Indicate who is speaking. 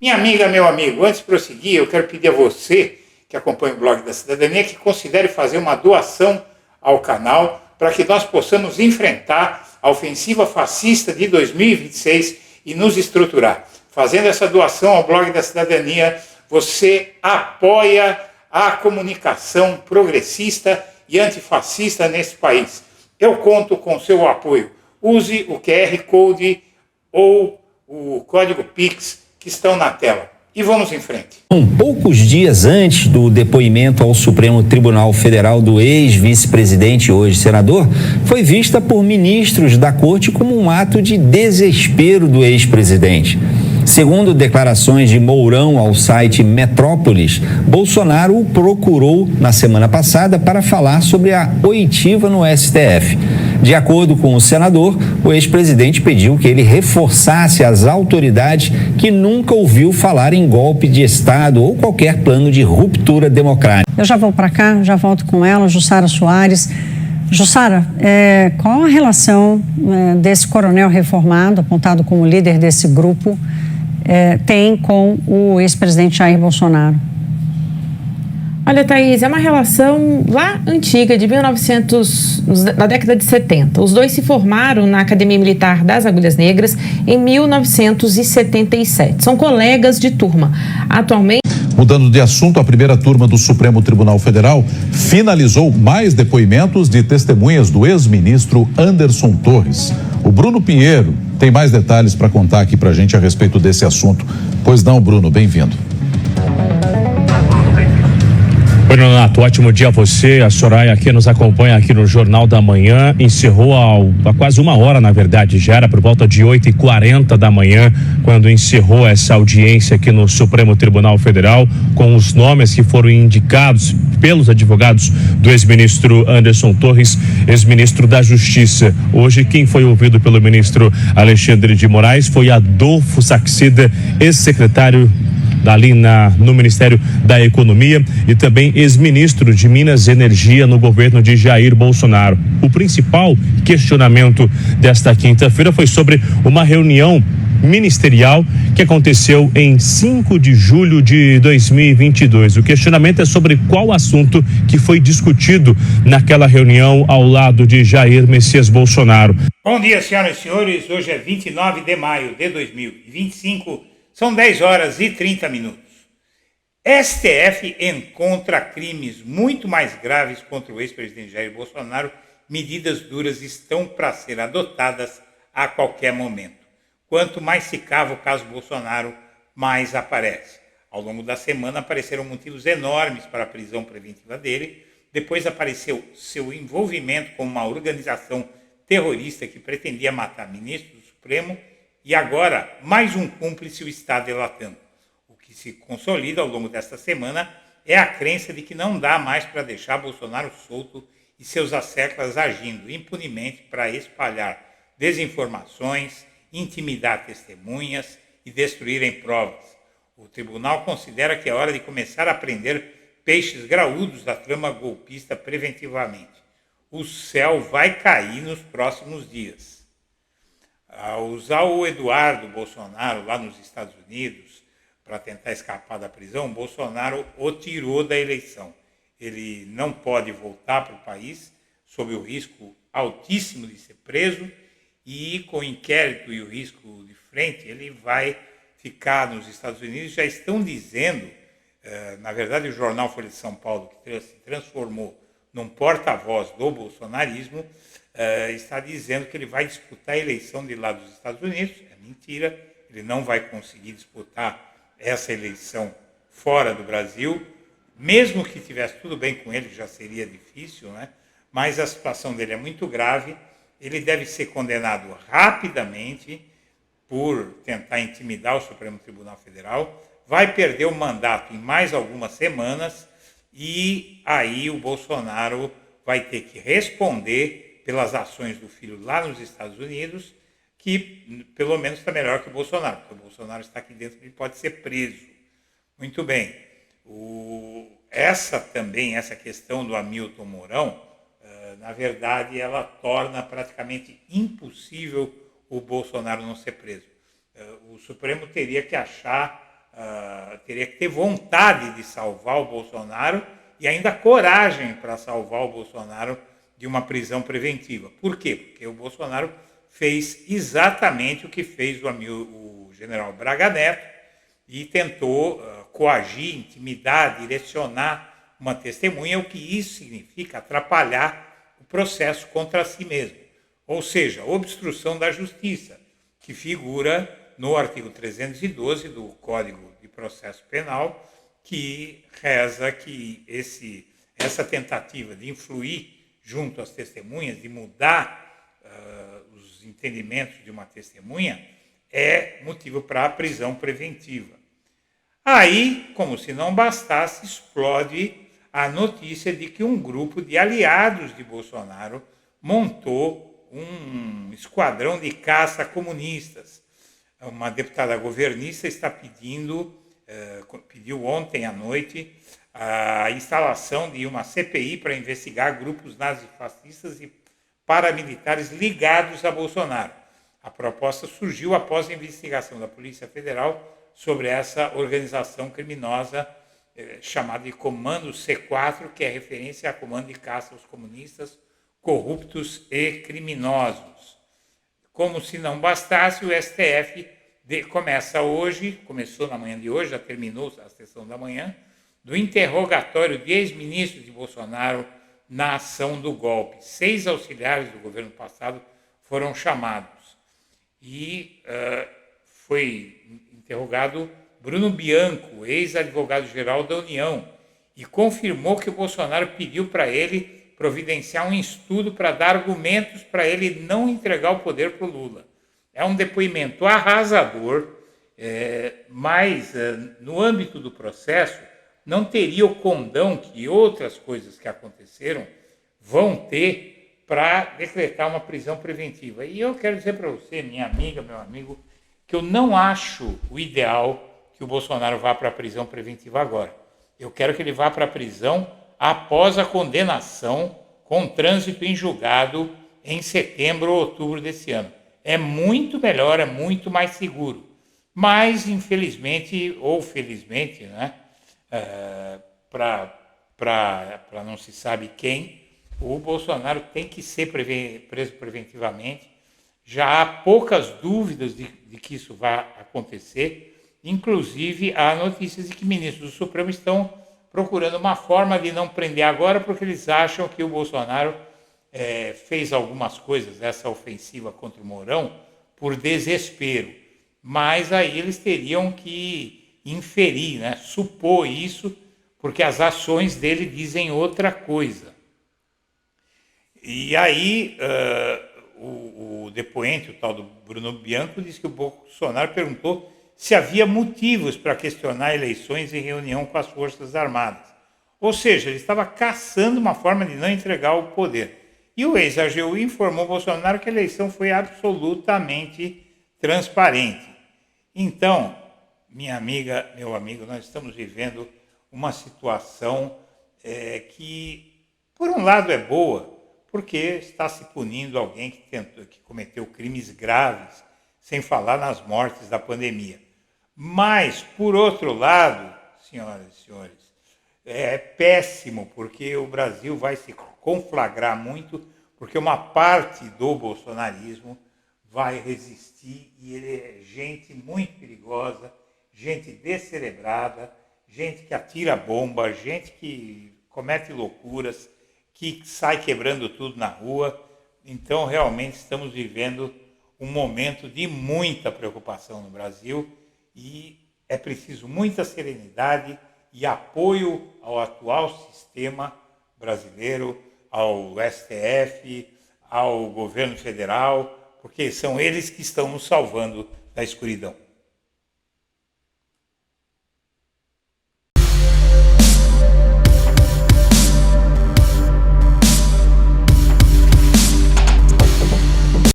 Speaker 1: Minha amiga, meu amigo, antes de prosseguir, eu quero pedir a você que acompanha o Blog da Cidadania que considere fazer uma doação ao canal para que nós possamos enfrentar a ofensiva fascista de 2026 e nos estruturar. Fazendo essa doação ao Blog da Cidadania, você apoia a comunicação progressista e antifascista nesse país. Eu conto com seu apoio. Use o QR Code ou o código Pix que estão na tela. E vamos em frente.
Speaker 2: Poucos dias antes do depoimento ao Supremo Tribunal Federal do ex-vice-presidente, hoje senador, foi vista por ministros da corte como um ato de desespero do ex-presidente. Segundo declarações de Mourão ao site Metrópolis, Bolsonaro o procurou na semana passada para falar sobre a oitiva no STF. De acordo com o senador, o ex-presidente pediu que ele reforçasse as autoridades que nunca ouviu falar em golpe de Estado ou qualquer plano de ruptura democrática.
Speaker 3: Eu já vou para cá, já volto com ela, Jussara Soares. Jussara, qual a relação desse coronel reformado, apontado como líder desse grupo, tem com o ex-presidente Jair Bolsonaro?
Speaker 4: Olha, Thaís, é uma relação lá antiga, de 1900, na década de 70. Os dois se formaram na Academia Militar das Agulhas Negras em 1977. São colegas de turma. Atualmente...
Speaker 5: Mudando de assunto, a primeira turma do Supremo Tribunal Federal finalizou mais depoimentos de testemunhas do ex-ministro Anderson Torres. O Bruno Pinheiro tem mais detalhes para contar aqui para a gente a respeito desse assunto. Pois não, Bruno, bem-vindo.
Speaker 6: Oi, Renato, ótimo dia a você. A Soraya aqui nos acompanha aqui no Jornal da Manhã. Encerrou há quase uma hora, na verdade, já era por volta de 8h40 da manhã, quando encerrou essa audiência aqui no Supremo Tribunal Federal, com os nomes que foram indicados pelos advogados do ex-ministro Anderson Torres, ex-ministro da Justiça. Hoje, quem foi ouvido pelo ministro Alexandre de Moraes foi Adolfo Saxida, ex-secretário ali no Ministério da Economia e também ex-ministro de Minas e Energia no governo de Jair Bolsonaro. O principal questionamento desta quinta-feira foi sobre uma reunião ministerial que aconteceu em 5 de julho de 2022. O questionamento é sobre qual assunto que foi discutido naquela reunião ao lado de Jair Messias Bolsonaro.
Speaker 1: Bom dia, senhoras e senhores. Hoje é 29 de maio de 2025. São 10h30. STF encontra crimes muito mais graves contra o ex-presidente Jair Bolsonaro. Medidas duras estão para ser adotadas a qualquer momento. Quanto mais se cava o caso Bolsonaro, mais aparece. Ao longo da semana apareceram motivos enormes para a prisão preventiva dele. Depois apareceu seu envolvimento com uma organização terrorista que pretendia matar ministros do Supremo. E agora, mais um cúmplice o está delatando. O que se consolida ao longo desta semana é a crença de que não dá mais para deixar Bolsonaro solto e seus asseclas agindo impunemente para espalhar desinformações, intimidar testemunhas e destruírem provas. O tribunal considera que é hora de começar a prender peixes graúdos da trama golpista preventivamente. O céu vai cair nos próximos dias. Ao usar o Eduardo Bolsonaro lá nos Estados Unidos para tentar escapar da prisão, Bolsonaro o tirou da eleição. Ele não pode voltar para o país sob o risco altíssimo de ser preso e com o inquérito e o risco de frente, ele vai ficar nos Estados Unidos. Já estão dizendo, na verdade o jornal Folha de São Paulo, que se transformou num porta-voz do bolsonarismo, está dizendo que ele vai disputar a eleição de lá dos Estados Unidos. É mentira, ele não vai conseguir disputar essa eleição fora do Brasil, mesmo que tivesse tudo bem com ele, já seria difícil, né? Mas a situação dele é muito grave, ele deve ser condenado rapidamente por tentar intimidar o Supremo Tribunal Federal, vai perder o mandato em mais algumas semanas e aí o Bolsonaro vai ter que responder pelas ações do filho lá nos Estados Unidos, que pelo menos está melhor que o Bolsonaro, porque o Bolsonaro está aqui dentro e pode ser preso. Muito bem. Essa questão do Hamilton Mourão, na verdade, ela torna praticamente impossível o Bolsonaro não ser preso. O Supremo teria que achar teria que ter vontade de salvar o Bolsonaro e ainda coragem para salvar o Bolsonaro de uma prisão preventiva. Por quê? Porque o Bolsonaro fez exatamente o que fez o general Braga Neto e tentou coagir, intimidar, direcionar uma testemunha, o que isso significa atrapalhar o processo contra si mesmo. Ou seja, obstrução da justiça, que figura no artigo 312 do Código de Processo Penal, que reza que essa tentativa de influir junto às testemunhas, de mudar os entendimentos de uma testemunha, é motivo para a prisão preventiva. Aí, como se não bastasse, explode a notícia de que um grupo de aliados de Bolsonaro montou um esquadrão de caça comunistas. Uma deputada governista está pediu ontem à noite a instalação de uma CPI para investigar grupos nazifascistas e paramilitares ligados a Bolsonaro. A proposta surgiu após a investigação da Polícia Federal sobre essa organização criminosa chamada de Comando C4, que é referência a comando de caça aos comunistas, corruptos e criminosos. Como se não bastasse, o STF começou na manhã de hoje, já terminou a sessão da manhã, do interrogatório de ex-ministros de Bolsonaro na ação do golpe. 6 auxiliares do governo passado foram chamados. E foi interrogado Bruno Bianco, ex-advogado-geral da União, e confirmou que o Bolsonaro pediu para ele providenciar um estudo para dar argumentos para ele não entregar o poder para o Lula. É um depoimento arrasador, mas no âmbito do processo não teria o condão que outras coisas que aconteceram vão ter para decretar uma prisão preventiva. E eu quero dizer para você, minha amiga, meu amigo, que eu não acho o ideal que o Bolsonaro vá para a prisão preventiva agora. Eu quero que ele vá para a prisão após a condenação com trânsito em julgado em setembro ou outubro desse ano. É muito melhor, é muito mais seguro. Mas, infelizmente, ou felizmente, né, para não se sabe quem, o Bolsonaro tem que ser preso preventivamente. Já há poucas dúvidas de que isso vai acontecer. Inclusive, há notícias de que ministros do Supremo estão procurando uma forma de não prender agora, porque eles acham que o Bolsonaro fez algumas coisas, essa ofensiva contra o Mourão, por desespero. Mas aí eles teriam que inferir, né, supor isso, porque as ações dele dizem outra coisa. E aí o depoente, o tal do Bruno Bianco, disse que o Bolsonaro perguntou se havia motivos para questionar eleições em reunião com as Forças Armadas. Ou seja, ele estava caçando uma forma de não entregar o poder. E o ex-AGU informou Bolsonaro que a eleição foi absolutamente transparente. Então, minha amiga, meu amigo, nós estamos vivendo uma situação que, por um lado, é boa, porque está se punindo alguém que cometeu crimes graves, sem falar nas mortes da pandemia. Mas, por outro lado, senhoras e senhores, é péssimo, porque o Brasil vai se conflagrar muito, porque uma parte do bolsonarismo vai resistir e ele é gente muito perigosa, gente descerebrada, gente que atira bomba, gente que comete loucuras, que sai quebrando tudo na rua. Então, realmente, estamos vivendo um momento de muita preocupação no Brasil e é preciso muita serenidade e apoio ao atual sistema brasileiro, ao STF, ao governo federal, porque são eles que estão nos salvando da escuridão.